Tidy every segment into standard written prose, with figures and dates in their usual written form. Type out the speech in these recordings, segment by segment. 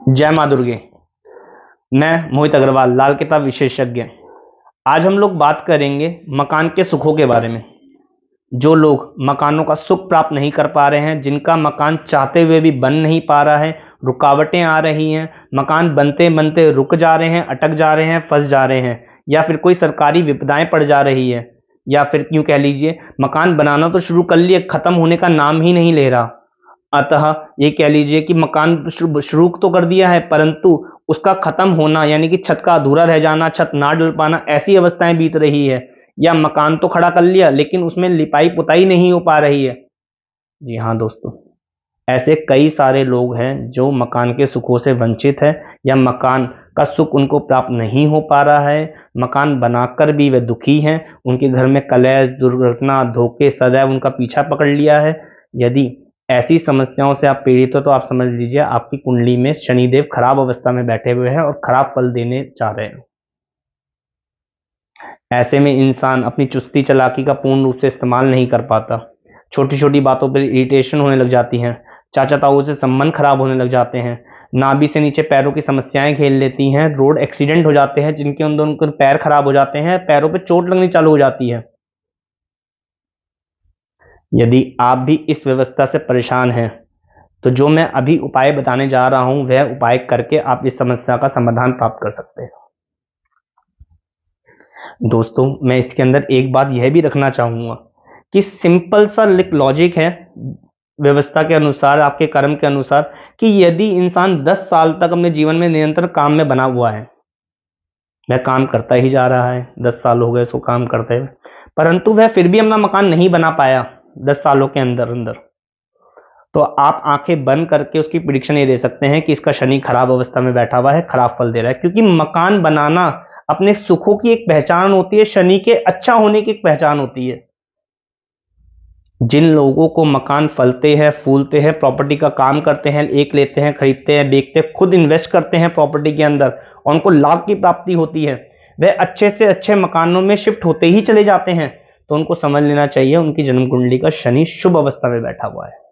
जय माँ दुर्गे। मैं मोहित अग्रवाल, लाल किताब विशेषज्ञ। आज हम लोग बात करेंगे मकान के सुखों के बारे में। जो लोग मकानों का सुख प्राप्त नहीं कर पा रहे हैं, जिनका मकान चाहते हुए भी बन नहीं पा रहा है, रुकावटें आ रही हैं, मकान बनते बनते रुक जा रहे हैं, अटक जा रहे हैं, फंस जा रहे हैं, या फिर कोई सरकारी विपदाएं पड़ जा रही है, या फिर यूं कह लीजिए मकान बनाना तो शुरू कर लिए, खत्म होने का नाम ही नहीं ले रहा। अतः ये कह लीजिए कि मकान शुरू तो कर दिया है, परंतु उसका खत्म होना यानी कि छत का अधूरा रह जाना, छत ना डल पाना, ऐसी अवस्थाएं बीत रही है। या मकान तो खड़ा कर लिया लेकिन उसमें लिपाई पुताई नहीं हो पा रही है। जी हाँ दोस्तों, ऐसे कई सारे लोग हैं जो मकान के सुखों से वंचित है, या मकान का सुख उनको प्राप्त नहीं हो पा रहा है। मकान बनाकर भी वे दुखी हैं, उनके घर में कलेश, दुर्घटना, धोखे सदैव उनका पीछा पकड़ लिया है। यदि ऐसी समस्याओं से आप पीड़ित हो तो आप समझ लीजिए आपकी कुंडली में शनिदेव खराब अवस्था में बैठे हुए हैं और खराब फल देने चाह रहे हैं। ऐसे में इंसान अपनी चुस्ती चालाकी का पूर्ण रूप से इस्तेमाल नहीं कर पाता। छोटी छोटी बातों पर इरिटेशन होने लग जाती हैं, चाचा ताऊ से संबंध खराब होने लग जाते हैं, नाभि से नीचे पैरों की समस्याएं खेल लेती हैं, रोड एक्सीडेंट हो जाते हैं जिनके अंदर उनके पैर खराब हो जाते हैं, पैरों पे चोट लगनी चालू हो जाती है। यदि आप भी इस व्यवस्था से परेशान हैं तो जो मैं अभी उपाय बताने जा रहा हूं वह उपाय करके आप इस समस्या का समाधान प्राप्त कर सकते हैं। दोस्तों, मैं इसके अंदर एक बात यह भी रखना चाहूंगा कि सिंपल सा लॉजिक है व्यवस्था के अनुसार, आपके कर्म के अनुसार, कि यदि इंसान 10 साल तक अपने जीवन में निरंतर काम में बना हुआ है, वह काम करता ही जा रहा है, 10 साल हो गए उसको काम करते हुए, परंतु वह फिर भी अपना मकान नहीं बना पाया 10 सालों के अंदर अंदर, तो आप आंखें बंद करके उसकी प्रिडिक्शन ये दे सकते हैं कि इसका शनि खराब अवस्था में बैठा हुआ है, खराब फल दे रहा है। क्योंकि मकान बनाना अपने सुखों की एक पहचान होती है, शनि के अच्छा होने की एक पहचान होती है। जिन लोगों को मकान फलते हैं, फूलते हैं, प्रॉपर्टी का काम करते हैं, एक लेते हैं, खरीदते हैं, बेचते हैं, खुद इन्वेस्ट करते हैं प्रॉपर्टी के अंदर और उनको लाभ की प्राप्ति होती है, वह अच्छे से अच्छे मकानों में शिफ्ट होते ही चले जाते हैं। तो उनको समझ लेना चाहिए उनकी जन्म कुंडली का शनि शुभ अवस्था में बैठा हुआ है।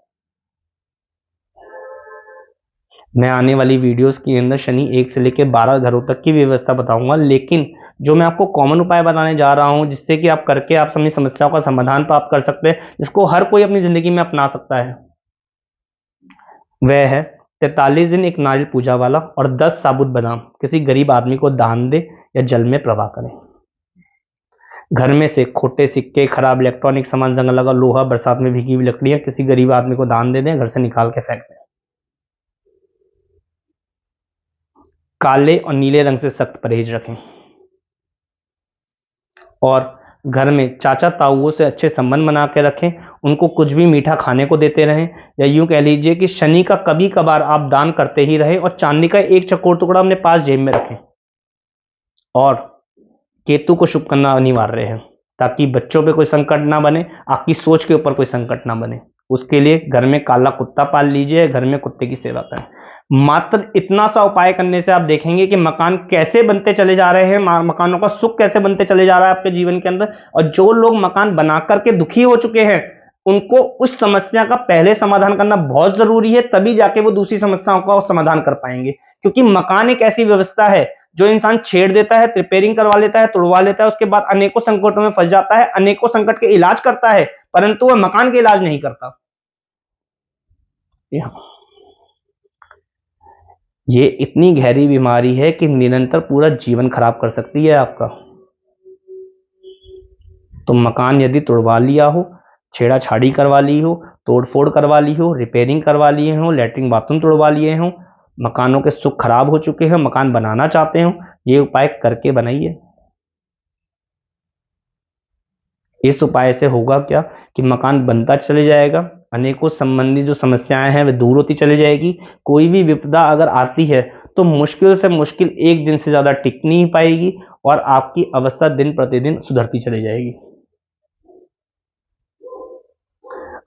मैं आने वाली वीडियोस के अंदर शनि 1 से लेकर 12 घरों तक की व्यवस्था बताऊंगा, लेकिन जो मैं आपको कॉमन उपाय बताने जा रहा हूं जिससे कि आप करके आप अपनी समस्याओं का समाधान प्राप्त कर सकते हैं, जिसको हर कोई अपनी जिंदगी में अपना सकता है, वह है 43 दिन एक नारियल पूजा वाला और 10 साबुत बादाम किसी गरीब आदमी को दान दे या जल में प्रवाह करें। घर में से खोटे सिक्के, खराब इलेक्ट्रॉनिक सामान, जंग लगा लोहा, बरसात में भीगी हुई लकड़ियां किसी गरीब आदमी को दान दे दें, घर से निकाल के फेंक दें। काले और नीले रंग से सख्त परहेज रखें और घर में चाचा ताऊओं से अच्छे संबंध बना के रखें, उनको कुछ भी मीठा खाने को देते रहें, या यूं कह लीजिए कि शनि का कभी कभार आप दान करते ही रहें और चांदी का एक चकोर टुकड़ा अपने पास जेब में रखें। और केतु को शुभ करना अनिवार्य है ताकि बच्चों पे कोई संकट ना बने, आपकी सोच के ऊपर कोई संकट ना बने। उसके लिए घर में काला कुत्ता पाल लीजिए, घर में कुत्ते की सेवा करें। मात्र इतना सा उपाय करने से आप देखेंगे कि मकान कैसे बनते चले जा रहे हैं, मकानों का सुख कैसे बनते चले जा रहा है आपके जीवन के अंदर। और जो लोग मकान बना करके दुखी हो चुके हैं उनको उस समस्या का पहले समाधान करना बहुत जरूरी है, तभी जाके वो दूसरी समस्याओं का समाधान कर पाएंगे। क्योंकि मकान एक ऐसी व्यवस्था है जो इंसान छेड़ देता है, रिपेयरिंग करवा लेता है, तोड़वा लेता है, उसके बाद अनेकों संकटों में फंस जाता है, अनेकों संकट के इलाज करता है, परंतु वह मकान के इलाज नहीं करता। ये इतनी गहरी बीमारी है कि निरंतर पूरा जीवन खराब कर सकती है आपका। तो मकान यदि तोड़वा लिया हो, छेड़ाछाड़ी करवा ली हो, तोड़फोड़ करवा ली हो, रिपेयरिंग करवा लिए हो, लैट्रिन बाथरूम तोड़वा लिए हो, मकानों के सुख खराब हो चुके हैं, मकान बनाना चाहते हो, ये उपाय करके बनाइए। इस उपाय से होगा क्या कि मकान बनता चले जाएगा, अनेकों संबंधी जो समस्याएं हैं वे दूर होती चली जाएगी। कोई भी विपदा अगर आती है तो मुश्किल से मुश्किल 1 दिन से ज्यादा टिक नहीं पाएगी और आपकी अवस्था दिन प्रतिदिन सुधरती चली जाएगी।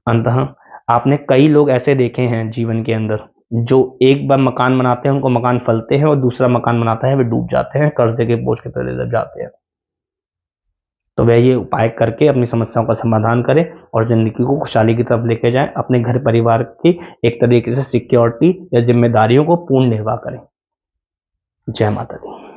अंततः आपने कई लोग ऐसे देखे हैं जीवन के अंदर जो एक बार मकान बनाते हैं, उनको मकान फलते हैं, और दूसरा मकान बनाता है वे डूब जाते हैं, कर्जे के बोझ के तले दब जाते हैं। तो वह ये उपाय करके अपनी समस्याओं का समाधान करें और जिंदगी को खुशहाली की तरफ लेके जाएं, अपने घर परिवार की एक तरीके से सिक्योरिटी या जिम्मेदारियों को पूर्ण निर्वाह करें। जय माता दी।